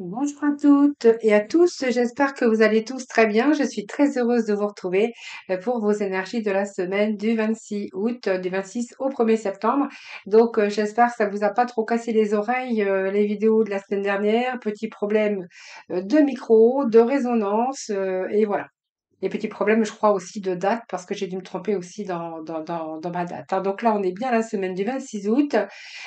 Bonjour à toutes et à tous, j'espère que vous allez tous très bien. Je suis très heureuse de vous retrouver pour vos énergies de la semaine du 26 août, du 26 au 1er septembre. Donc j'espère que ça vous a pas trop cassé les oreilles, les vidéos de la semaine dernière. Petit problème de micro, de résonance et voilà. Et petit problème, je crois aussi de date parce que j'ai dû me tromper aussi dans ma date, hein. Donc là, on est bien la semaine du 26 août.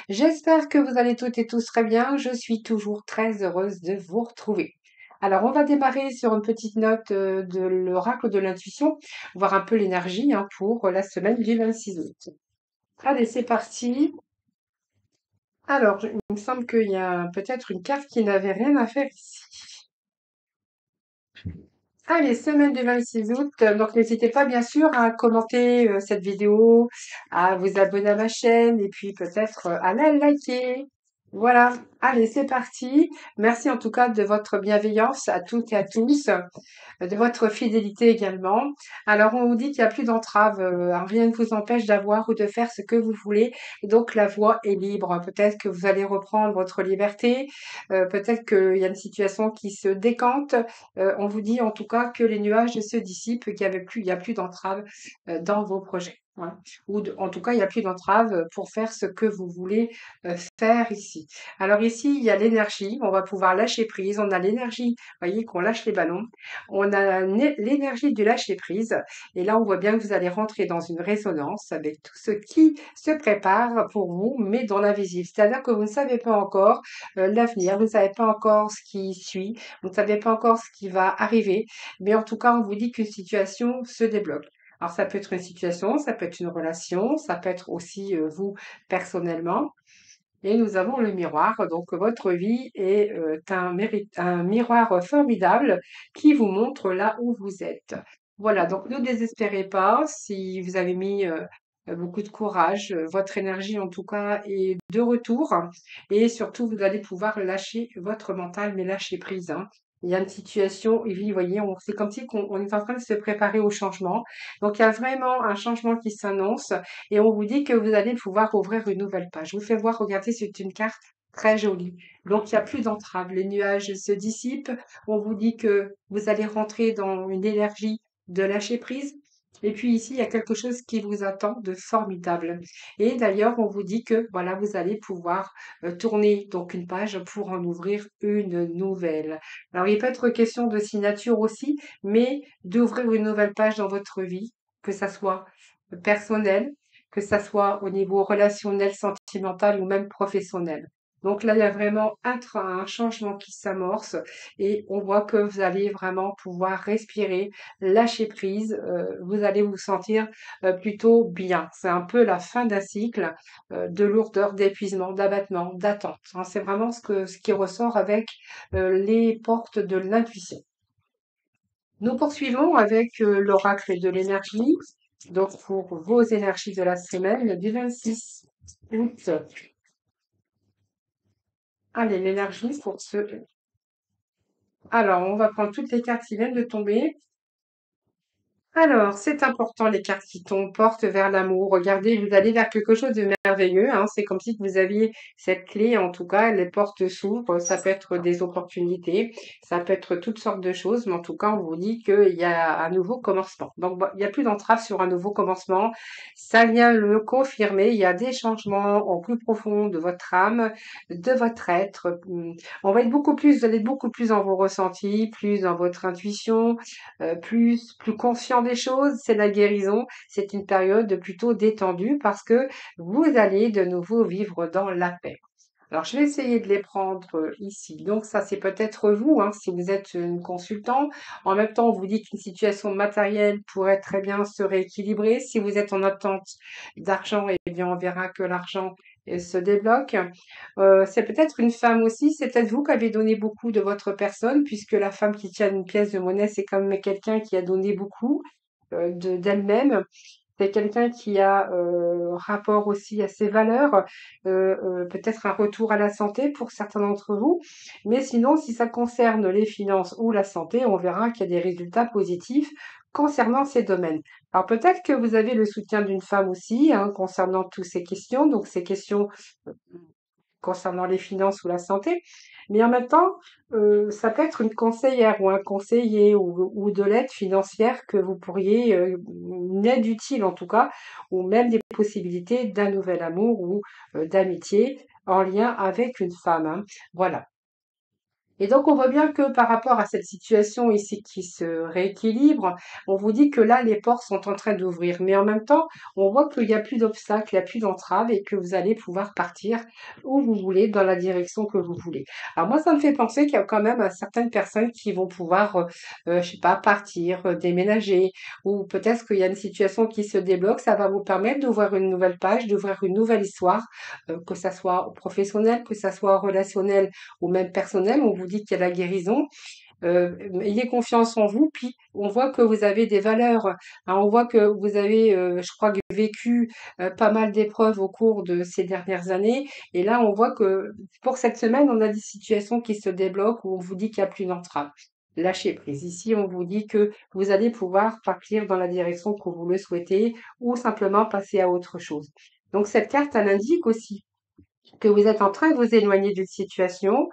J'espère que vous allez toutes et tous très bien. Je suis toujours très heureuse de vous retrouver. Alors, on va démarrer sur une petite note de l'oracle de l'intuition, voir un peu l'énergie hein, pour la semaine du 26 août. Allez, c'est parti. Alors, il me semble qu'il y a peut-être une carte qui n'avait rien à faire ici. Allez, semaine du 26 août. Donc, n'hésitez pas, bien sûr, à commenter cette vidéo, à vous abonner à ma chaîne et puis peut-être à la liker. Voilà. Allez, c'est parti. Merci en tout cas de votre bienveillance à toutes et à tous, de votre fidélité également. Alors, on vous dit qu'il n'y a plus d'entrave, rien ne vous empêche d'avoir ou de faire ce que vous voulez. Donc, la voie est libre. Peut-être que vous allez reprendre votre liberté. Peut-être qu'il y a une situation qui se décante. On vous dit en tout cas que les nuages se dissipent, il y a plus d'entrave dans vos projets. Voilà. En tout cas, il n'y a plus d'entrave pour faire ce que vous voulez faire ici. Alors ici, il y a l'énergie. On va pouvoir lâcher prise. On a l'énergie, vous voyez, qu'on lâche les ballons. On a l'énergie du lâcher prise. Et là, on voit bien que vous allez rentrer dans une résonance avec tout ce qui se prépare pour vous, mais dans l'invisible. C'est-à-dire que vous ne savez pas encore l'avenir, vous ne savez pas encore ce qui suit, vous ne savez pas encore ce qui va arriver, mais en tout cas, on vous dit qu'une situation se débloque. Alors, ça peut être une situation, ça peut être une relation, ça peut être aussi vous personnellement. Et nous avons le miroir. Donc, votre vie est un miroir formidable qui vous montre là où vous êtes. Voilà, donc ne désespérez pas si vous avez mis beaucoup de courage. Votre énergie, en tout cas, est de retour. Et surtout, vous allez pouvoir lâcher votre mental, mais lâcher prise, hein. Il y a une situation, et vous voyez, c'est comme si on est en train de se préparer au changement. Donc, il y a vraiment un changement qui s'annonce et on vous dit que vous allez pouvoir ouvrir une nouvelle page. Je vous fais voir, regardez, c'est une carte très jolie. Donc, il n'y a plus d'entrave. Les nuages se dissipent. On vous dit que vous allez rentrer dans une énergie de lâcher prise. Et puis ici, il y a quelque chose qui vous attend de formidable. Et d'ailleurs, on vous dit que voilà, vous allez pouvoir tourner donc une page pour en ouvrir une nouvelle. Alors, il peut être question de signature aussi, mais d'ouvrir une nouvelle page dans votre vie, que ça soit personnel, que ça soit au niveau relationnel, sentimental ou même professionnel. Donc là, il y a vraiment un changement qui s'amorce et on voit que vous allez vraiment pouvoir respirer, lâcher prise, vous allez vous sentir plutôt bien. C'est un peu la fin d'un cycle de lourdeur, d'épuisement, d'abattement, d'attente, hein. C'est vraiment ce qui ressort avec les portes de l'intuition. Nous poursuivons avec l'oracle de l'énergie. Donc, pour vos énergies de la semaine du 26 août. Allez, l'énergie pour ce... Alors, on va prendre toutes les cartes qui viennent de tomber. Alors, c'est important, les cartes qui tombent portent vers l'amour. Regardez, vous allez vers quelque chose de merveilleux, hein. C'est comme si vous aviez cette clé, en tout cas, les portes s'ouvrent. Ça peut être des opportunités, ça peut être toutes sortes de choses, mais en tout cas, on vous dit qu'il y a un nouveau commencement. Donc, il n'y a plus d'entrave sur un nouveau commencement. Ça vient le confirmer. Il y a des changements en plus profond de votre âme, de votre être. On va être vous allez être beaucoup plus dans vos ressentis, plus dans votre intuition plus conscient des choses, c'est la guérison. C'est une période plutôt détendue parce que vous allez de nouveau vivre dans la paix. Alors, je vais essayer de les prendre ici. Donc, ça, c'est peut-être vous, hein, si vous êtes une consultant. En même temps, on vous dit qu'une situation matérielle pourrait très bien se rééquilibrer. Si vous êtes en attente d'argent, eh bien, on verra que l'argent se débloque. C'est peut-être une femme aussi. C'est peut-être vous qui avez donné beaucoup de votre personne, puisque la femme qui tient une pièce de monnaie, c'est quand même quelqu'un qui a donné beaucoup d'elle-même. C'est quelqu'un qui a rapport aussi à ses valeurs, peut-être un retour à la santé pour certains d'entre vous. Mais sinon, si ça concerne les finances ou la santé, on verra qu'il y a des résultats positifs concernant ces domaines. Alors peut-être que vous avez le soutien d'une femme aussi, hein, concernant toutes ces questions. Donc ces questions concernant les finances ou la santé, mais en même temps, ça peut être une conseillère ou un conseiller ou de l'aide financière que vous pourriez, une aide utile en tout cas, ou même des possibilités d'un nouvel amour ou d'amitié en lien avec une femme, hein. Voilà. Et donc, on voit bien que par rapport à cette situation ici qui se rééquilibre, on vous dit que là, les portes sont en train d'ouvrir. Mais en même temps, on voit qu'il n'y a plus d'obstacles, il n'y a plus d'entraves et que vous allez pouvoir partir où vous voulez, dans la direction que vous voulez. Alors moi, ça me fait penser qu'il y a quand même certaines personnes qui vont pouvoir, je sais pas, partir, déménager, ou peut-être qu'il y a une situation qui se débloque. Ça va vous permettre d'ouvrir une nouvelle page, d'ouvrir une nouvelle histoire, que ça soit professionnel, que ça soit relationnel ou même personnel, on vous dit qu'il y a la guérison. Ayez confiance en vous, puis on voit que vous avez des valeurs, hein, on voit que vous avez, je crois, vécu pas mal d'épreuves au cours de ces dernières années. Et là, on voit que pour cette semaine, on a des situations qui se débloquent où on vous dit qu'il n'y a plus d'entrave. Lâchez prise. Ici, on vous dit que vous allez pouvoir partir dans la direction que vous le souhaitez ou simplement passer à autre chose. Donc cette carte, elle indique aussi que vous êtes en train de vous éloigner d'une situation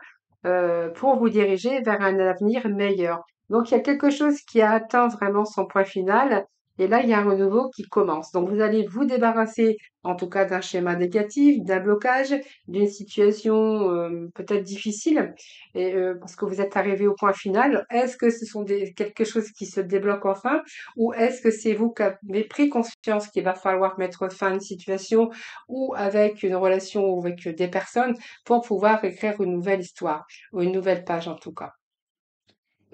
pour vous diriger vers un avenir meilleur. Donc, il y a quelque chose qui a atteint vraiment son point final et là, il y a un renouveau qui commence. Donc, vous allez vous débarrasser, en tout cas, d'un schéma négatif, d'un blocage, d'une situation peut-être difficile et parce que vous êtes arrivé au point final. Est-ce que ce sont quelque chose qui se débloque enfin ou est-ce que c'est vous qui avez pris conscience qu'il va falloir mettre fin à une situation ou avec une relation ou avec des personnes pour pouvoir écrire une nouvelle histoire ou une nouvelle page en tout cas.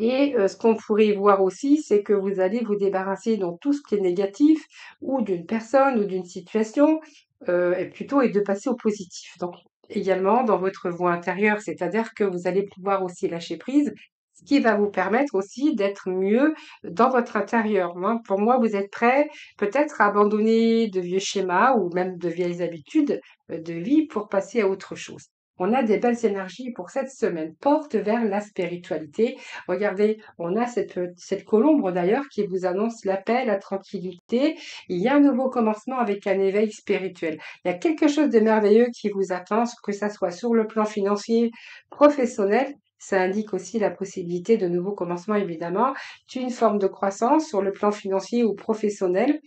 Et ce qu'on pourrait voir aussi, c'est que vous allez vous débarrasser de tout ce qui est négatif ou d'une personne ou d'une situation, et plutôt et de passer au positif. Donc également dans votre voie intérieure, c'est-à-dire que vous allez pouvoir aussi lâcher prise, ce qui va vous permettre aussi d'être mieux dans votre intérieur, hein. Pour moi, vous êtes prêt peut-être à abandonner de vieux schémas ou même de vieilles habitudes, de vie pour passer à autre chose. On a des belles énergies pour cette semaine, porte vers la spiritualité. Regardez, on a cette colombe d'ailleurs qui vous annonce la paix, la tranquillité. Il y a un nouveau commencement avec un éveil spirituel. Il y a quelque chose de merveilleux qui vous attend, que ça soit sur le plan financier, professionnel. Ça indique aussi la possibilité de nouveaux commencements, évidemment, d'une forme de croissance sur le plan financier ou professionnel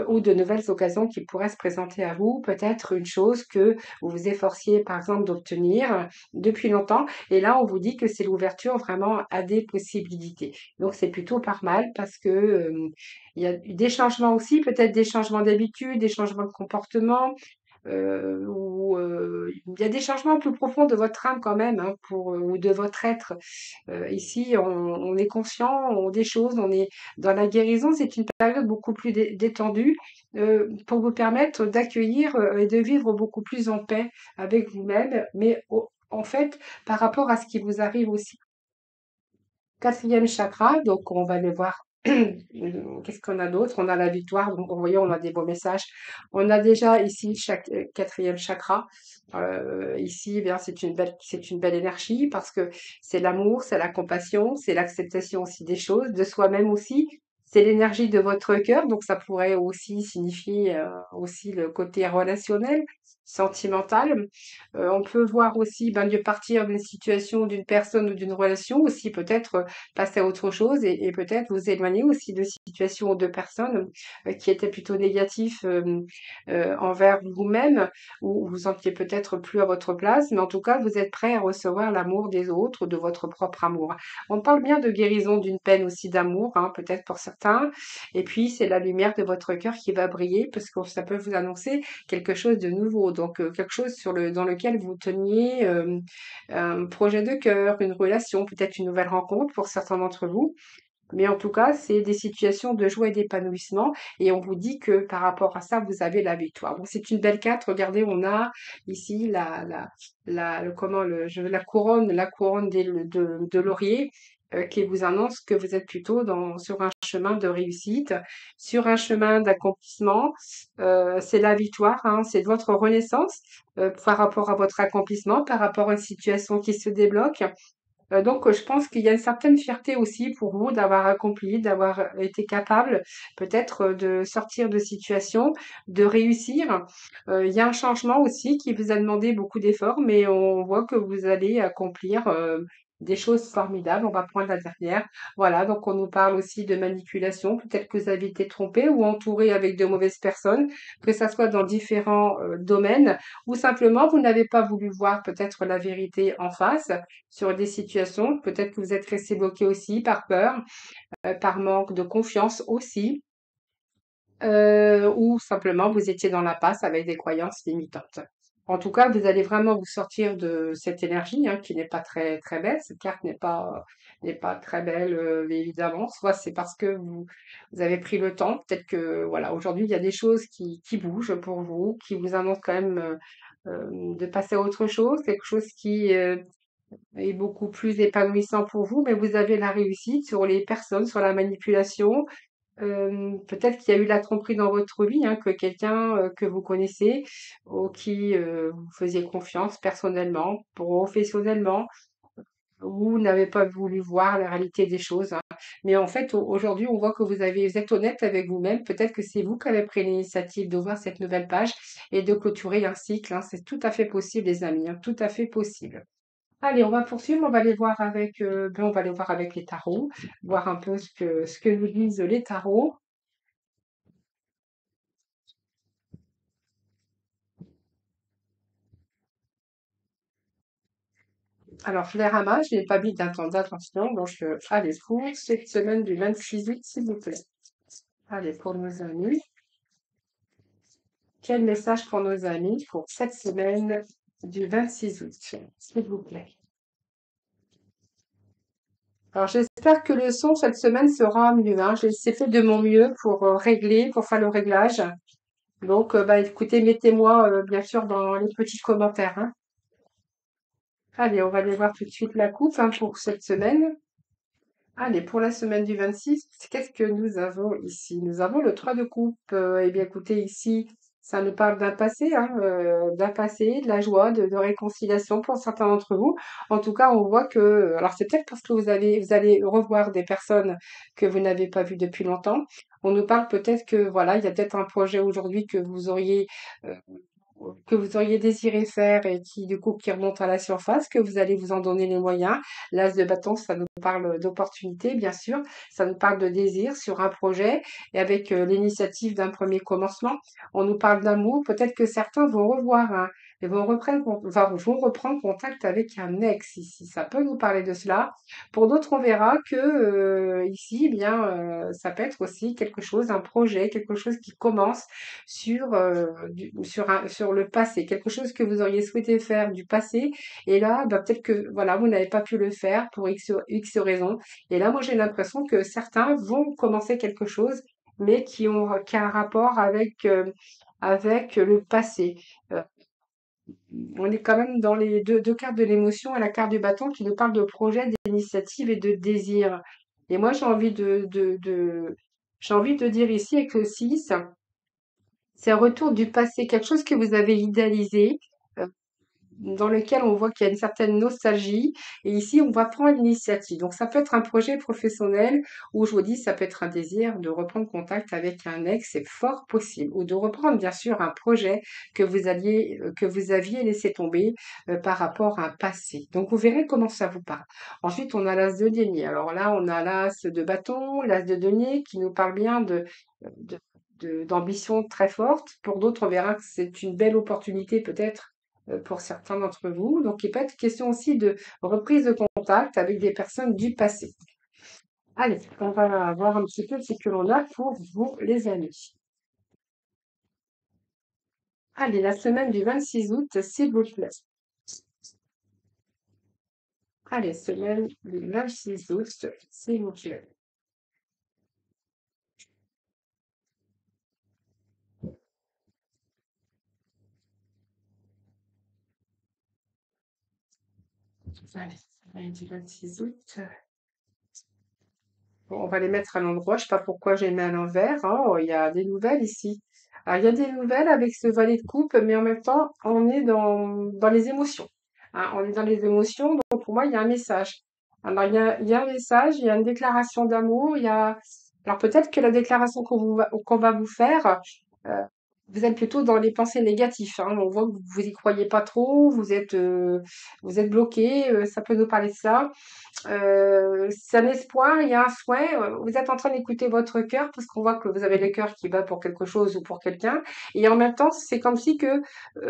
ou de nouvelles occasions qui pourraient se présenter à vous, peut-être une chose que vous vous efforciez par exemple d'obtenir depuis longtemps et là on vous dit que c'est l'ouverture vraiment à des possibilités. Donc c'est plutôt pas mal parce que il y a des changements aussi, peut-être des changements d'habitude, des changements de comportement, ou il y a des changements plus profonds de votre âme quand même, hein, ou de votre être. Ici, on est conscient des choses, on est dans la guérison. C'est une période beaucoup plus détendue pour vous permettre d'accueillir et de vivre beaucoup plus en paix avec vous-même, mais en fait, par rapport à ce qui vous arrive aussi. Quatrième chakra, donc on va aller voir qu'est-ce qu'on a d'autre. On a la victoire, donc vous voyez, on a des beaux messages. On a déjà ici chaque quatrième chakra. Ici, eh bien, c'est une belle énergie parce que c'est l'amour, c'est la compassion, c'est l'acceptation aussi des choses, de soi-même aussi. C'est l'énergie de votre cœur, donc ça pourrait aussi signifier aussi le côté relationnel, sentimental. On peut voir aussi ben, de partir d'une situation, d'une personne ou d'une relation, aussi peut-être passer à autre chose et peut-être vous éloigner aussi de situations ou de personnes qui étaient plutôt négatifs envers vous-même ou vous sentiez peut-être plus à votre place, mais en tout cas, vous êtes prêt à recevoir l'amour des autres ou de votre propre amour. On parle bien de guérison d'une peine aussi d'amour, hein, peut-être pour certains, et puis c'est la lumière de votre cœur qui va briller parce que ça peut vous annoncer quelque chose de nouveau, donc quelque chose dans lequel vous teniez un projet de cœur, une relation, peut-être une nouvelle rencontre pour certains d'entre vous. Mais en tout cas, c'est des situations de joie et d'épanouissement et on vous dit que par rapport à ça, vous avez la victoire. Donc c'est une belle carte. Regardez, on a ici la couronne de laurier qui vous annonce que vous êtes plutôt sur un chemin de réussite, sur un chemin d'accomplissement. C'est la victoire, hein, c'est votre renaissance par rapport à votre accomplissement, par rapport à une situation qui se débloque. Donc, je pense qu'il y a une certaine fierté aussi pour vous d'avoir accompli, d'avoir été capable peut-être de sortir de situations, de réussir. Il y a un changement aussi qui vous a demandé beaucoup d'efforts, mais on voit que vous allez accomplir des choses formidables. On va prendre la dernière. Voilà, donc on nous parle aussi de manipulation. Peut-être que vous avez été trompé ou entouré avec de mauvaises personnes, que ça soit dans différents domaines, ou simplement vous n'avez pas voulu voir peut-être la vérité en face sur des situations. Peut-être que vous êtes resté bloqué aussi par peur, par manque de confiance aussi, ou simplement vous étiez dans la passe avec des croyances limitantes. En tout cas, vous allez vraiment vous sortir de cette énergie qui n'est pas très très belle. Cette carte n'est pas très belle, évidemment. Soit c'est parce que vous avez pris le temps. Peut-être que voilà, aujourd'hui il y a des choses qui bougent pour vous, qui vous annoncent quand même de passer à autre chose, quelque chose qui est beaucoup plus épanouissant pour vous, mais vous avez la réussite sur les personnes, sur la manipulation. Peut-être qu'il y a eu la tromperie dans votre vie, que quelqu'un que vous connaissez, ou qui vous faisiez confiance personnellement, professionnellement, ou n'avez pas voulu voir la réalité des choses. Mais en fait, aujourd'hui, on voit que vous êtes honnête avec vous-même. Peut-être que c'est vous qui avez pris l'initiative d'ouvrir cette nouvelle page et de clôturer un cycle. C'est tout à fait possible, les amis, tout à fait possible. Allez, on va poursuivre, on va aller voir avec les tarots, voir un peu ce que nous disent les tarots. Alors, je les ramasse, je n'ai pas mis d'attention, donc allez, pour cette semaine du 26 août, s'il vous plaît. Allez, pour nos amis, quel message pour nos amis pour cette semaine du 26 août, s'il vous plaît. Alors, j'espère que le son cette semaine sera mieux. J'ai fait de mon mieux pour régler, pour faire le réglage. Donc, bah, écoutez, mettez-moi bien sûr dans les petits commentaires. Allez, on va aller voir tout de suite la coupe pour cette semaine. Allez, pour la semaine du 26, qu'est-ce que nous avons ici? Nous avons le 3 de coupe. Eh bien, écoutez, ici, ça nous parle d'un passé, de la joie, de réconciliation pour certains d'entre vous. En tout cas, on voit que, alors c'est peut-être parce que vous allez revoir des personnes que vous n'avez pas vues depuis longtemps. On nous parle peut-être que, voilà, il y a peut-être un projet aujourd'hui euh, que vous auriez désiré faire et qui du coup qui remonte à la surface, que vous allez vous en donner les moyens. L'as de bâton, ça nous parle d'opportunité, bien sûr, ça nous parle de désir sur un projet et avec l'initiative d'un premier commencement. On nous parle d'amour, peut-être que certains vont revoir et vont reprendre contact avec un ex ici. Ça peut nous parler de cela. Pour d'autres, on verra que ici, eh bien, ça peut être aussi quelque chose, un projet, quelque chose qui commence sur le passé, quelque chose que vous auriez souhaité faire du passé. Et là, bah, peut-être que voilà, vous n'avez pas pu le faire pour X raisons. Et là, moi, j'ai l'impression que certains vont commencer quelque chose, mais qui a un rapport avec le passé. Euh, on est quand même dans les deux cartes de l'émotion et la carte du bâton qui nous parle de projet, d'initiative et de désir. Et moi, j'ai envie de dire ici avec le 6, c'est un retour du passé, quelque chose que vous avez idéalisé, euh, dans lequel on voit qu'il y a une certaine nostalgie. Et ici, on va prendre l'initiative. Donc, ça peut être un projet professionnel ou je vous dis, ça peut être un désir de reprendre contact avec un ex, c'est fort possible. Ou de reprendre, bien sûr, un projet que vous aviez laissé tomber par rapport à un passé. Donc, vous verrez comment ça vous parle. Ensuite, on a l'as de denier. Alors là, on a l'as de bâton, l'as de denier qui nous parle bien de d'ambition très forte. Pour d'autres, on verra que c'est une belle opportunité peut-être pour certains d'entre vous. Donc, il peut être question aussi de reprise de contact avec des personnes du passé. Allez, on va voir un petit peu ce que l'on a pour vous, les amis. Allez, la semaine du 26 août, s'il vous plaît. Allez, semaine du 26 août, s'il vous plaît. Allez, semaine du 26 août. Bon, on va les mettre à l'endroit. Je sais pas pourquoi j'ai mis à l'envers. Oh, il y a des nouvelles ici. Alors, il y a des nouvelles avec ce valet de coupe, mais en même temps, on est dans les émotions. On est dans les émotions, donc pour moi, il y a un message. Alors, il y a un message, il y a une déclaration d'amour, il y a... Alors, peut-être que la déclaration qu'on va vous faire, euh, vous êtes plutôt dans les pensées négatives, hein. On voit que vous y croyez pas trop, vous êtes bloqué, ça peut nous parler de ça. C'est un espoir, il y a un souhait. Vous êtes en train d'écouter votre cœur parce qu'on voit que vous avez le cœur qui bat pour quelque chose ou pour quelqu'un. Et en même temps, c'est comme si que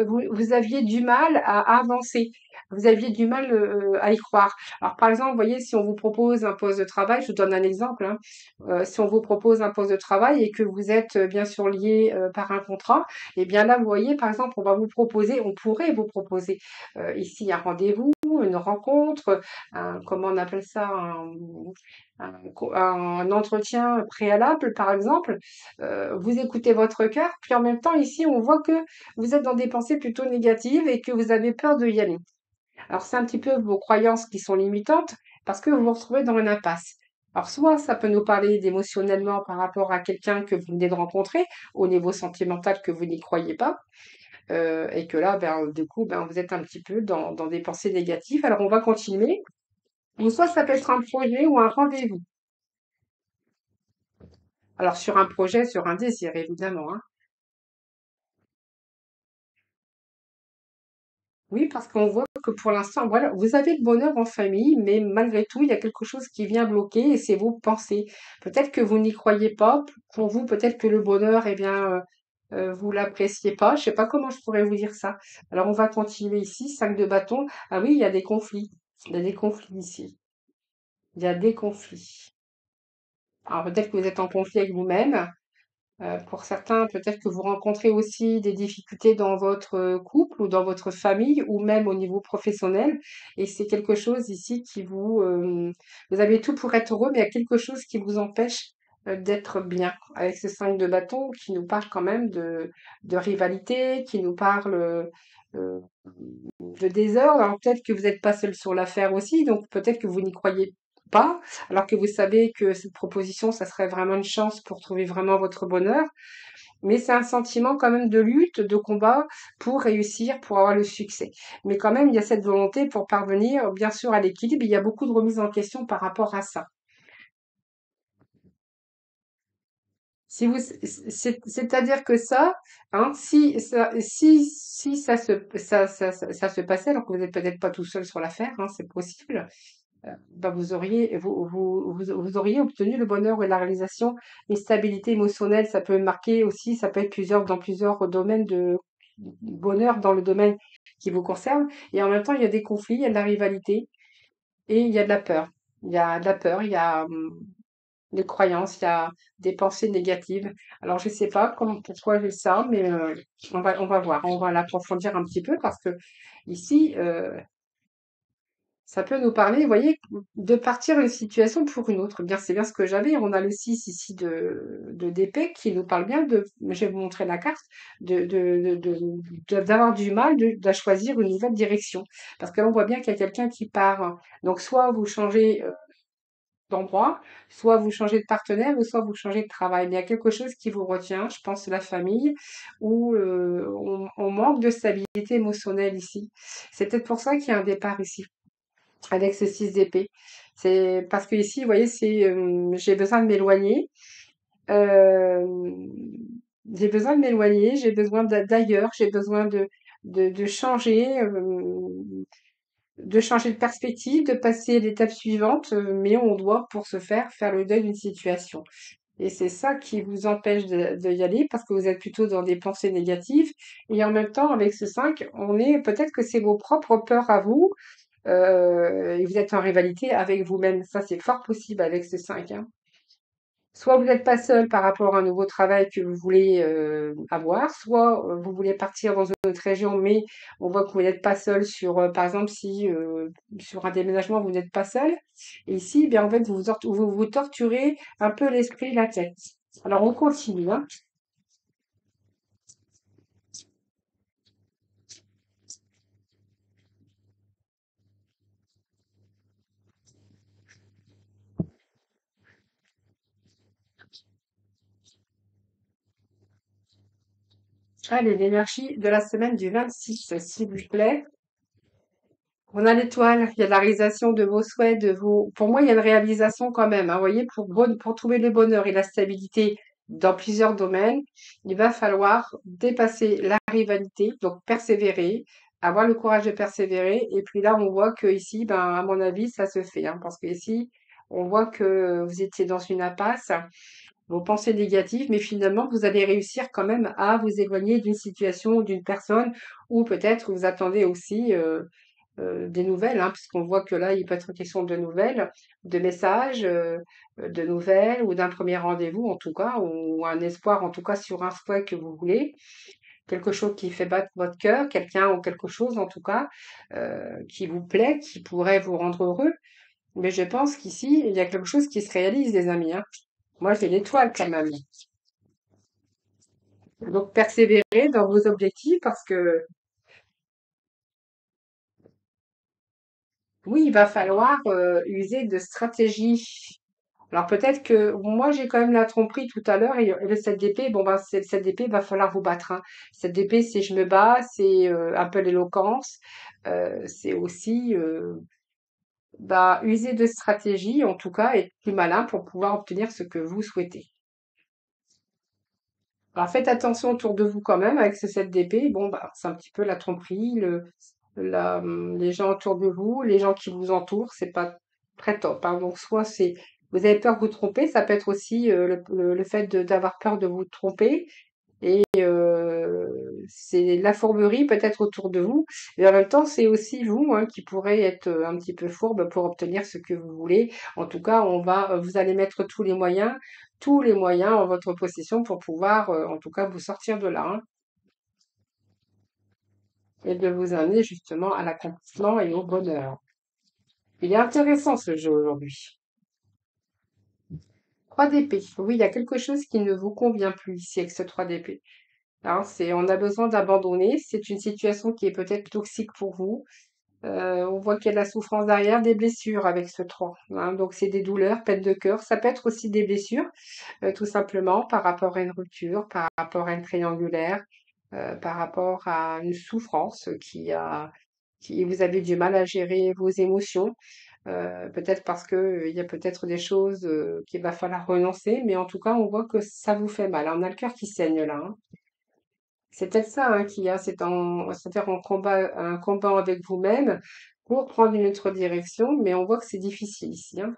vous aviez du mal à avancer. Vous aviez du mal à y croire. Alors, par exemple, vous voyez, si on vous propose un poste de travail, je vous donne un exemple, hein. Si on vous propose un poste de travail et que vous êtes bien sûr lié par un contrat, et bien là, vous voyez, par exemple, on pourrait vous proposer ici un rendez-vous, une rencontre, comment on appelle ça, un entretien préalable, par exemple. Vous écoutez votre cœur, puis en même temps, ici, on voit que vous êtes dans des pensées plutôt négatives et que vous avez peur de y aller. Alors, c'est un petit peu vos croyances qui sont limitantes parce que vous vous retrouvez dans une impasse. Alors, soit ça peut nous parler d'émotionnellement par rapport à quelqu'un que vous venez de rencontrer, au niveau sentimental que vous n'y croyez pas, et que là, ben, du coup, ben, vous êtes un petit peu dans des pensées négatives. Alors, on va continuer. Ou soit ça peut être un projet ou un rendez-vous. Alors sur un projet, sur un désir, évidemment, hein. Oui, parce qu'on voit que pour l'instant, voilà, vous avez le bonheur en famille, mais malgré tout, il y a quelque chose qui vient bloquer et c'est vos pensées. Peut-être que vous n'y croyez pas. Pour vous, peut-être que le bonheur, eh bien, vous l'appréciez pas. Je sais pas comment je pourrais vous dire ça. Alors on va continuer ici. 5 de bâton. Ah oui, il y a des conflits. Il y a des conflits ici. Il y a des conflits. Alors peut-être que vous êtes en conflit avec vous-même. Pour certains, peut-être que vous rencontrez aussi des difficultés dans votre couple ou dans votre famille ou même au niveau professionnel. Et c'est quelque chose ici qui vous avez tout pour être heureux, mais il y a quelque chose qui vous empêche d'être bien. Avec ce 5 de bâton qui nous parle quand même de rivalité, qui nous parle euh, de désordre. Alors peut-être que vous n'êtes pas seul sur l'affaire aussi, donc peut-être que vous n'y croyez pas, alors que vous savez que cette proposition, ça serait vraiment une chance pour trouver vraiment votre bonheur. Mais c'est un sentiment quand même de lutte, de combat pour réussir, pour avoir le succès. Mais quand même, il y a cette volonté pour parvenir, bien sûr, à l'équilibre. Il y a beaucoup de remises en question par rapport à ça. Si vous, c'est-à-dire que ça, hein, si ça se passait, alors que vous n'êtes peut-être pas tout seul sur l'affaire, hein, c'est possible, bah, vous auriez obtenu le bonheur et la réalisation, une stabilité émotionnelle. Ça peut marquer aussi, ça peut être dans plusieurs domaines de bonheur dans le domaine qui vous concerne. Et en même temps, il y a des conflits, il y a de la rivalité et il y a de la peur. Il y a de la peur, il y a des croyances, il y a des pensées négatives. Alors, je sais pas pourquoi j'ai ça, mais on va voir, on va l'approfondir un petit peu parce que ici, ça peut nous parler, vous voyez, de partir d'une situation pour une autre. Bien, c'est bien ce que j'avais. On a le 6 ici d'épée qui nous parle bien de, je vais vous montrer la carte, d'avoir du mal de choisir une nouvelle direction. Parce que là, on voit bien qu'il y a quelqu'un qui part. Donc, soit vous changez d'endroit, soit vous changez de partenaire, ou soit vous changez de travail. Mais il y a quelque chose qui vous retient, je pense, la famille, où on manque de stabilité émotionnelle ici. C'est peut-être pour ça qu'il y a un départ ici avec ce 6 d'épée. C'est parce que ici, vous voyez, c'est j'ai besoin de m'éloigner. euh, j'ai besoin de m'éloigner, j'ai besoin d'ailleurs, j'ai besoin de changer de perspective, de passer à l'étape suivante, mais on doit, pour ce faire le deuil d'une situation. Et c'est ça qui vous empêche de y aller parce que vous êtes plutôt dans des pensées négatives. Et en même temps, avec ce 5, peut-être que c'est vos propres peurs à vous, et vous êtes en rivalité avec vous-même. Ça, c'est fort possible avec ce 5, hein. Soit vous n'êtes pas seul par rapport à un nouveau travail que vous voulez avoir, soit vous voulez partir dans une autre région, mais on voit que vous n'êtes pas seul sur, par exemple, si sur un déménagement, vous n'êtes pas seul. Et ici, eh bien, en fait, vous torturez un peu l'esprit et la tête. Alors, on continue, hein. Allez, l'énergie de la semaine du 26, s'il vous plaît. On a l'étoile, il y a la réalisation de vos souhaits, de vos pour moi, il y a une réalisation quand même, hein. Vous voyez, pour trouver le bonheur et la stabilité dans plusieurs domaines, il va falloir dépasser la rivalité, donc persévérer, avoir le courage de persévérer. Et puis là, on voit que ici, ben, à mon avis, ça se fait, hein, parce que ici, on voit que vous étiez dans une impasse, vos pensées négatives, mais finalement, vous allez réussir quand même à vous éloigner d'une situation ou d'une personne, ou peut-être vous attendez aussi des nouvelles, hein, puisqu'on voit que là, il peut être question de nouvelles, de messages, de nouvelles ou d'un premier rendez-vous en tout cas, ou un espoir en tout cas sur un souhait que vous voulez, quelque chose qui fait battre votre cœur, quelqu'un ou quelque chose en tout cas qui vous plaît, qui pourrait vous rendre heureux. Mais je pense qu'ici, il y a quelque chose qui se réalise, les amis, hein. Moi, j'ai l'étoile quand même. Donc, persévérez dans vos objectifs parce que oui, il va falloir user de stratégie. Alors peut-être que moi j'ai quand même la tromperie tout à l'heure et le 7 d'épée, bon ben c'est le 7 d'épée, va falloir vous battre, hein. 7 d'épée, c'est je me bats, c'est un peu l'éloquence, c'est aussi bah, user de stratégie, en tout cas, être plus malin pour pouvoir obtenir ce que vous souhaitez. Alors faites attention autour de vous quand même avec ce 7 d'épée. Bon, bah, c'est un petit peu la tromperie, les gens autour de vous, les gens qui vous entourent, c'est pas très top, hein. Donc soit c'est vous avez peur de vous tromper, ça peut être aussi le fait d'avoir peur de vous tromper et c'est la fourberie peut-être autour de vous. Et en même temps, c'est aussi vous hein, qui pourrez être un petit peu fourbe pour obtenir ce que vous voulez. En tout cas, vous allez mettre tous les moyens en votre possession pour pouvoir, en tout cas, vous sortir de là, hein, et de vous amener justement à l'accomplissement et au bonheur. Il est intéressant ce jeu aujourd'hui. 3 d'épée. Oui, il y a quelque chose qui ne vous convient plus ici avec ce 3 d'épée. Hein, on a besoin d'abandonner. C'est une situation qui est peut-être toxique pour vous. On voit qu'il y a de la souffrance derrière, des blessures avec ce 3. Hein, donc c'est des douleurs, peine de cœur. Ça peut être aussi des blessures, tout simplement par rapport à une rupture, par rapport à une triangulaire, par rapport à une souffrance qui vous avez du mal à gérer vos émotions. Peut-être parce que il y a peut-être des choses qu'il va falloir renoncer, mais en tout cas, on voit que ça vous fait mal. On a le cœur qui saigne là, hein. C'est peut-être ça hein, qu'il y a, c'est-à-dire un combat avec vous-même pour prendre une autre direction, mais on voit que c'est difficile ici, hein.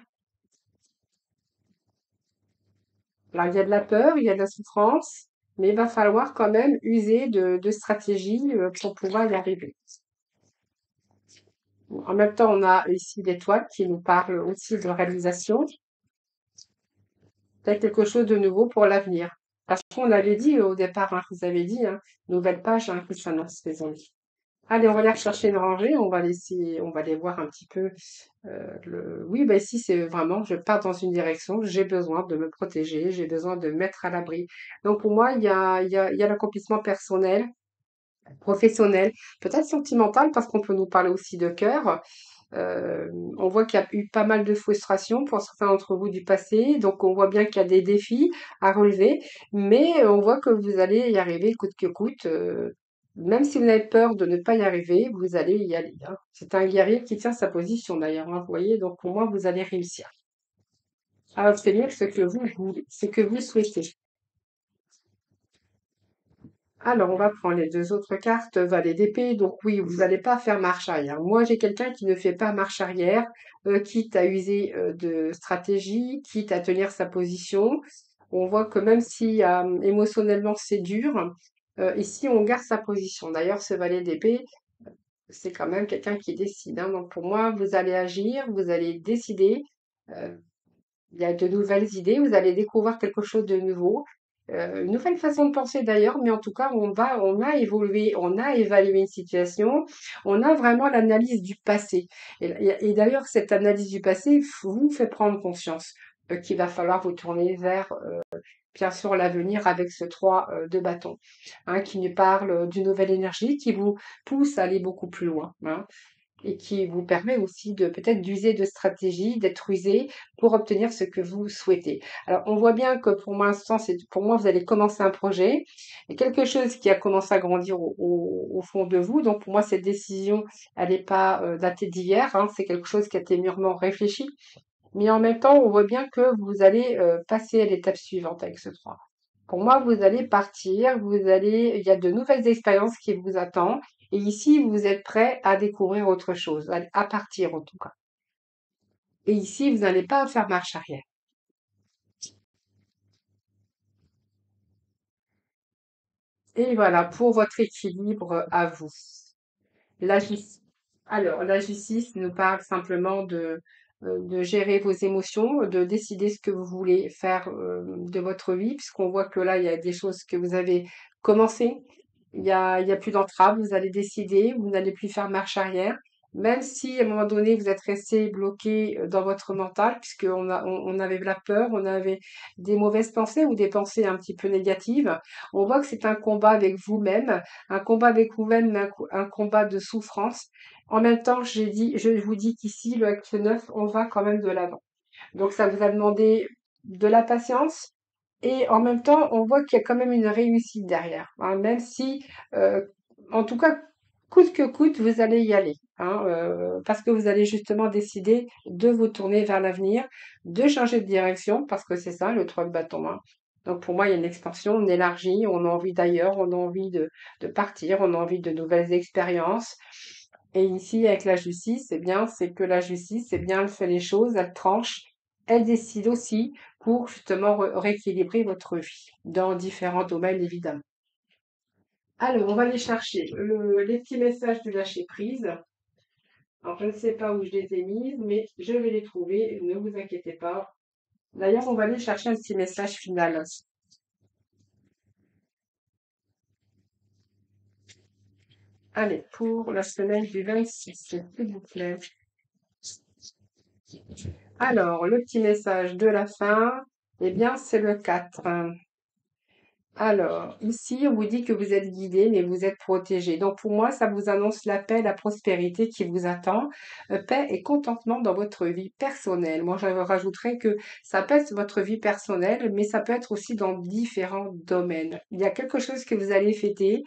Alors, il y a de la peur, il y a de la souffrance, mais il va falloir quand même user de stratégies pour pouvoir y arriver. En même temps, on a ici l'étoile qui nous parle aussi de réalisation. Peut-être quelque chose de nouveau pour l'avenir. Parce qu'on avait dit au départ, hein, vous avez dit, hein, nouvelle page hein, qui s'annonce, les amis. Allez, on va aller rechercher une rangée, on va aller voir un petit peu. Oui, bah ici c'est vraiment, je pars dans une direction, j'ai besoin de me protéger, j'ai besoin de me mettre à l'abri. Donc pour moi, il y a l'accomplissement personnel, professionnel, peut-être sentimental parce qu'on peut nous parler aussi de cœur. Euh, on voit qu'il y a eu pas mal de frustration pour certains d'entre vous du passé, donc on voit bien qu'il y a des défis à relever, mais on voit que vous allez y arriver coûte que coûte. Même si vous avez peur de ne pas y arriver, vous allez y aller, hein. C'est un guerrier qui tient sa position d'ailleurs, hein, vous voyez, donc pour moi, vous allez réussir à obtenir ce que vous souhaitez. Alors, on va prendre les deux autres cartes, valet d'épée. Donc oui, vous n'allez pas faire marche arrière. Moi, j'ai quelqu'un qui ne fait pas marche arrière, quitte à user de stratégie, quitte à tenir sa position. On voit que même si émotionnellement c'est dur, ici on garde sa position. D'ailleurs, ce valet d'épée, c'est quand même quelqu'un qui décide, hein. Donc pour moi, vous allez agir, vous allez décider. euh, il y a de nouvelles idées, vous allez découvrir quelque chose de nouveau, une nouvelle façon de penser d'ailleurs, mais en tout cas, on a évolué, on a évalué une situation, on a vraiment l'analyse du passé. Et d'ailleurs, cette analyse du passé vous fait prendre conscience qu'il va falloir vous tourner vers, bien sûr, l'avenir avec ce 3 de bâton, hein, qui nous parle d'une nouvelle énergie qui vous pousse à aller beaucoup plus loin, hein. et qui vous permet aussi de peut-être d'user de stratégies, d'être rusé pour obtenir ce que vous souhaitez. Alors, on voit bien que pour l'instant, pour moi, vous allez commencer un projet et quelque chose qui a commencé à grandir au fond de vous. Donc, pour moi, cette décision, elle n'est pas datée d'hier, hein, c'est quelque chose qui a été mûrement réfléchi. Mais en même temps, on voit bien que vous allez passer à l'étape suivante avec ce 3. Pour moi, vous allez partir, il y a de nouvelles expériences qui vous attendent. Et ici, vous êtes prêt à découvrir autre chose, à partir en tout cas. Et ici, vous n'allez pas faire marche arrière. Et voilà, pour votre équilibre à vous. La justice. Alors, la justice nous parle simplement de gérer vos émotions, de décider ce que vous voulez faire de votre vie, puisqu'on voit que là, il y a des choses que vous avez commencé. Il y a plus d'entrave, vous allez décider, vous n'allez plus faire marche arrière. Même si à un moment donné, vous êtes resté bloqué dans votre mental, on avait de la peur, on avait des mauvaises pensées ou des pensées un petit peu négatives, on voit que c'est un combat avec vous-même, un combat avec vous-même, mais un combat de souffrance. En même temps, je vous dis qu'ici, le acte 9, on va quand même de l'avant. Donc, ça vous a demandé de la patience et en même temps, on voit qu'il y a quand même une réussite derrière, hein, même si, euh, en tout cas, coûte que coûte, vous allez y aller, hein, parce que vous allez justement décider de vous tourner vers l'avenir, de changer de direction, parce que c'est ça, le 3 de bâton, hein. Donc pour moi, il y a une expansion, on élargit, on a envie d'ailleurs, on a envie de partir, on a envie de nouvelles expériences. Et ici, avec la justice, eh bien, c'est que la justice, eh bien, elle fait les choses, elle tranche, elle décide aussi pour justement rééquilibrer votre vie dans différents domaines, évidemment. Alors, on va aller chercher les petits messages du lâcher prise. Alors, je ne sais pas où je les ai mis, mais je vais les trouver, ne vous inquiétez pas. D'ailleurs, on va aller chercher un petit message final. Allez, pour la semaine du 26, s'il vous plaît. Alors, le petit message de la fin, eh bien, c'est le 4. Alors, ici, on vous dit que vous êtes guidé, mais vous êtes protégé. Donc, pour moi, ça vous annonce la paix, la prospérité qui vous attend, paix et contentement dans votre vie personnelle. Moi, je rajouterais que ça peut être votre vie personnelle, mais ça peut être aussi dans différents domaines. Il y a quelque chose que vous allez fêter.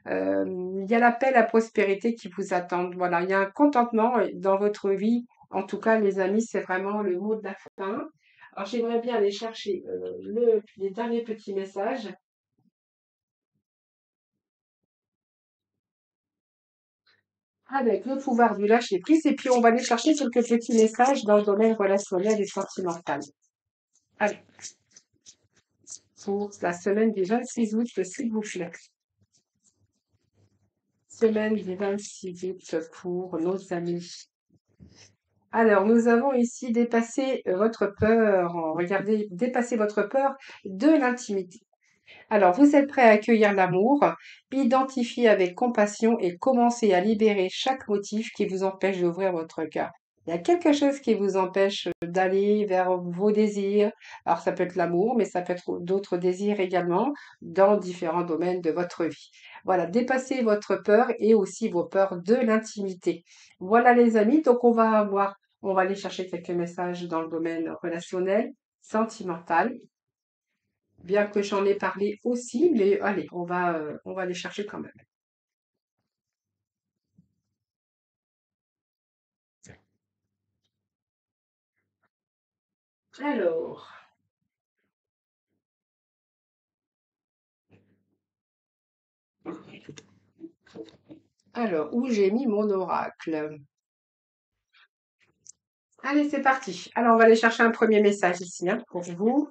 euh, il y a la paix, la prospérité qui vous attendent. Voilà, il y a un contentement dans votre vie. En tout cas, les amis, c'est vraiment le mot de la fin. Alors, j'aimerais bien aller chercher les derniers petits messages. Avec le pouvoir du lâcher prise, et puis on va aller chercher quelques petits messages dans le domaine relationnel et sentimental. Allez, pour la semaine du 26 août, s'il vous plaît. Semaine du 26 août pour nos amis. Alors, nous avons ici dépassé votre peur. Regardez, dépasser votre peur de l'intimité. Alors, vous êtes prêt à accueillir l'amour, identifier avec compassion et commencer à libérer chaque motif qui vous empêche d'ouvrir votre cœur. Il y a quelque chose qui vous empêche d'aller vers vos désirs. Alors, ça peut être l'amour, mais ça peut être d'autres désirs également dans différents domaines de votre vie. Voilà, dépassez votre peur et aussi vos peurs de l'intimité. Voilà, les amis. Donc, on va aller chercher quelques messages dans le domaine relationnel, sentimental, bien que j'en ai parlé aussi, mais allez, on va les chercher quand même. Alors, où j'ai mis mon oracle? Allez, c'est parti. Alors, on va aller chercher un premier message ici, hein, pour vous,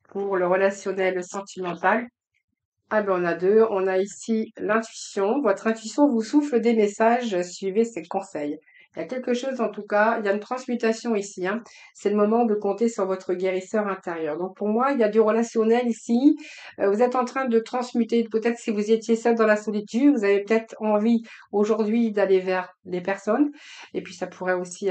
pour le relationnel, le sentimental. Ah ben, on a deux. On a ici l'intuition. Votre intuition vous souffle des messages. Suivez ses conseils. Il y a quelque chose, en tout cas, il y a une transmutation ici, hein. C'est le moment de compter sur votre guérisseur intérieur. Donc, pour moi, il y a du relationnel ici. Vous êtes en train de transmuter. Peut-être si vous étiez seul dans la solitude, vous avez peut-être envie aujourd'hui d'aller vers les personnes. Et puis, ça pourrait aussi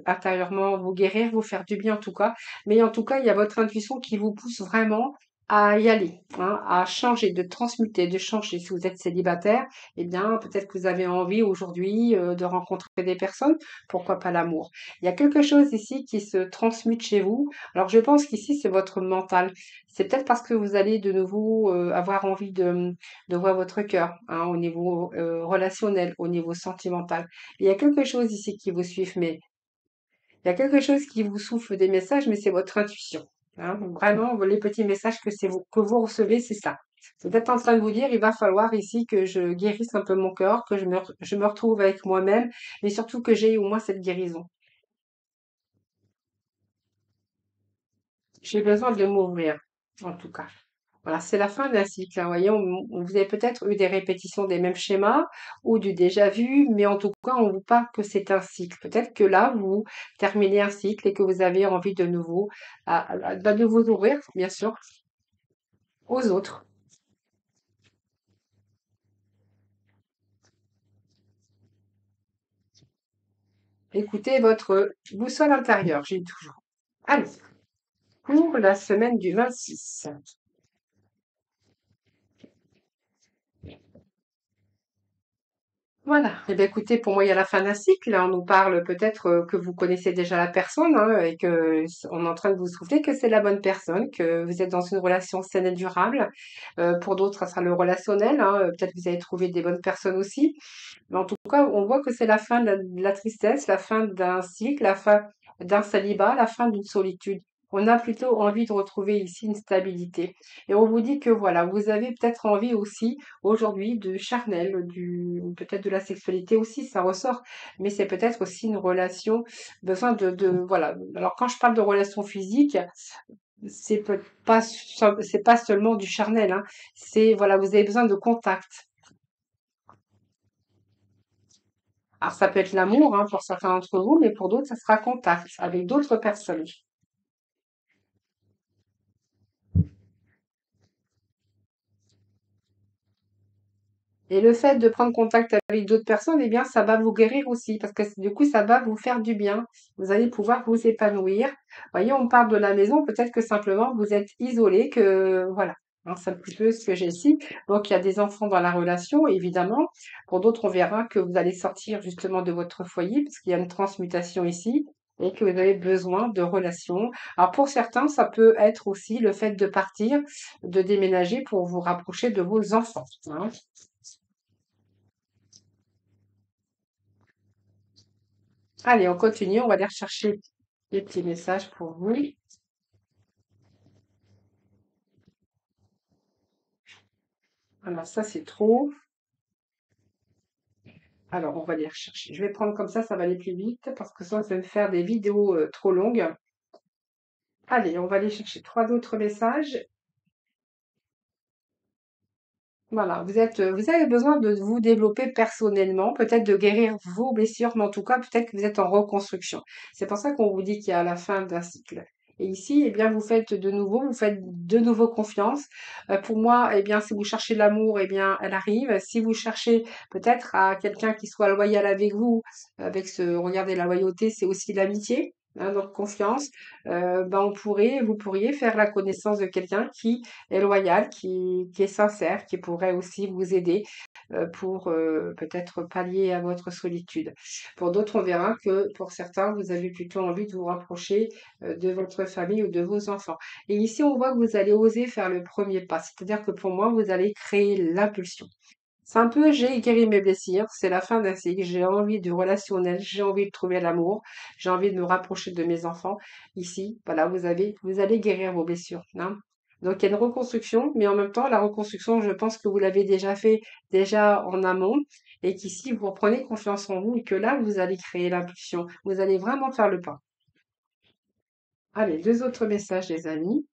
intérieurement vous guérir, vous faire du bien, en tout cas. Mais en tout cas, il y a votre intuition qui vous pousse vraiment à y aller, hein, à changer, de transmuter, de changer. Si vous êtes célibataire, eh bien, peut-être que vous avez envie aujourd'hui de rencontrer des personnes, pourquoi pas l'amour. Il y a quelque chose ici qui se transmute chez vous. Alors, je pense qu'ici, c'est votre mental. C'est peut-être parce que vous allez de nouveau avoir envie de voir votre cœur, hein, au niveau relationnel, au niveau sentimental. Il y a quelque chose ici qui vous suit, mais il y a quelque chose qui vous souffle des messages, mais c'est votre intuition. Hein. Donc vraiment, les petits messages que vous recevez, c'est ça. Vous êtes en train de vous dire, il va falloir ici que je guérisse un peu mon corps, que je me retrouve avec moi-même, mais surtout que j'ai au moins cette guérison. J'ai besoin de m'ouvrir, en tout cas. Voilà, c'est la fin d'un cycle. Hein. Voyez, vous avez peut-être eu des répétitions des mêmes schémas ou du déjà vu, mais en tout cas, on vous parle que c'est un cycle. Peut-être que là, vous terminez un cycle et que vous avez envie de nouveau de vous ouvrir, bien sûr, aux autres. Écoutez votre boussole intérieure, j'ai toujours. Allez, pour la semaine du 26. Voilà. Eh bien, écoutez, pour moi, il y a la fin d'un cycle. Là, on nous parle peut-être que vous connaissez déjà la personne hein, et que on est en train de vous souffler que c'est la bonne personne, que vous êtes dans une relation saine et durable. Pour d'autres, ça sera le relationnel. Hein, peut-être que vous avez trouvé des bonnes personnes aussi. Mais en tout cas, on voit que c'est la fin de la tristesse, la fin d'un cycle, la fin d'un célibat, la fin d'une solitude. On a plutôt envie de retrouver ici une stabilité. Et on vous dit que voilà, vous avez peut-être envie aussi aujourd'hui de charnel, peut-être de la sexualité aussi, ça ressort. Mais c'est peut-être aussi une relation, besoin voilà. Alors quand je parle de relation physique, c'est pas seulement du charnel, hein. C'est, voilà, vous avez besoin de contact. Alors, ça peut être l'amour, hein, pour certains d'entre vous, mais pour d'autres, ça sera contact avec d'autres personnes. Et le fait de prendre contact avec d'autres personnes, eh bien, ça va vous guérir aussi, parce que du coup, ça va vous faire du bien. Vous allez pouvoir vous épanouir. Voyez, on parle de la maison, peut-être que simplement vous êtes isolé, que voilà. Hein, c'est un petit peu ce que j'ai ici. Donc, il y a des enfants dans la relation, évidemment. Pour d'autres, on verra que vous allez sortir justement de votre foyer, parce qu'il y a une transmutation ici, et que vous avez besoin de relations. Alors, pour certains, ça peut être aussi le fait de partir, de déménager pour vous rapprocher de vos enfants. Hein. Allez, on continue, on va aller rechercher les petits messages pour vous. Alors ça, c'est trop. Alors, on va les rechercher. Je vais prendre comme ça va aller plus vite parce que ça va me faire des vidéos trop longues. Allez, on va aller chercher trois autres messages. Voilà, vous avez besoin de vous développer personnellement, peut-être de guérir vos blessures, mais en tout cas, peut-être que vous êtes en reconstruction. C'est pour ça qu'on vous dit qu'il y a la fin d'un cycle. Et ici, eh bien, vous faites de nouveau confiance. Pour moi, eh bien, si vous cherchez l'amour, eh bien, elle arrive. Si vous cherchez peut-être à quelqu'un qui soit loyal avec vous, regardez, la loyauté, c'est aussi l'amitié. Hein, donc confiance, ben vous pourriez faire la connaissance de quelqu'un qui est loyal, qui est sincère, qui pourrait aussi vous aider pour peut-être pallier à votre solitude. Pour d'autres, on verra que pour certains, vous avez plutôt envie de vous rapprocher de votre famille ou de vos enfants. Et ici, on voit que vous allez oser faire le premier pas. C'est-à-dire que pour moi, vous allez créer l'impulsion. C'est un peu, j'ai guéri mes blessures, c'est la fin d'un cycle, j'ai envie du relationnel, j'ai envie de trouver l'amour, j'ai envie de me rapprocher de mes enfants. Ici, voilà, vous allez guérir vos blessures. Hein. Donc il y a une reconstruction, mais en même temps, la reconstruction, je pense que vous l'avez déjà fait déjà en amont et qu'ici, vous reprenez confiance en vous et que là, vous allez créer l'impulsion. Vous allez vraiment faire le pas. Allez, deux autres messages, les amis.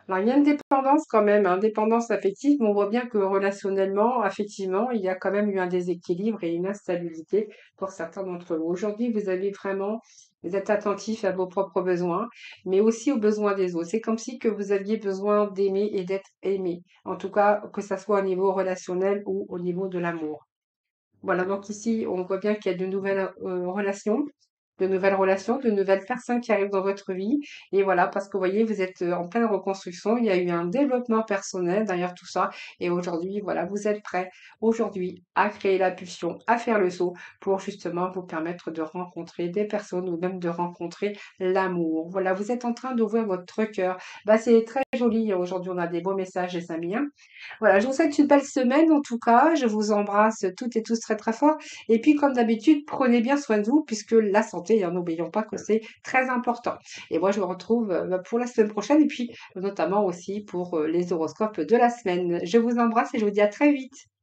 Alors, il y a une dépendance quand même, hein, dépendance affective, mais on voit bien que relationnellement, affectivement, il y a quand même eu un déséquilibre et une instabilité pour certains d'entre vous. Aujourd'hui, vous êtes attentif à vos propres besoins, mais aussi aux besoins des autres. C'est comme si que vous aviez besoin d'aimer et d'être aimé. En tout cas, que ça soit au niveau relationnel ou au niveau de l'amour. Voilà, donc ici, on voit bien qu'il y a de nouvelles relations. de nouvelles relations, de nouvelles personnes qui arrivent dans votre vie. Et voilà, parce que vous voyez, vous êtes en pleine reconstruction. Il y a eu un développement personnel derrière tout ça. Et aujourd'hui, voilà, vous êtes prêt aujourd'hui à créer la pulsion, à faire le saut pour justement vous permettre de rencontrer des personnes ou même de rencontrer l'amour. Voilà, vous êtes en train d'ouvrir votre cœur. Bah, c'est très joli. Aujourd'hui, on a des beaux messages des amis, hein. Voilà, je vous souhaite une belle semaine en tout cas. Je vous embrasse toutes et tous très très fort. Et puis, comme d'habitude, prenez bien soin de vous puisque la santé, hein, n'oublions pas que c'est très important. Et moi, je vous retrouve pour la semaine prochaine et puis notamment aussi pour les horoscopes de la semaine. Je vous embrasse et je vous dis à très vite.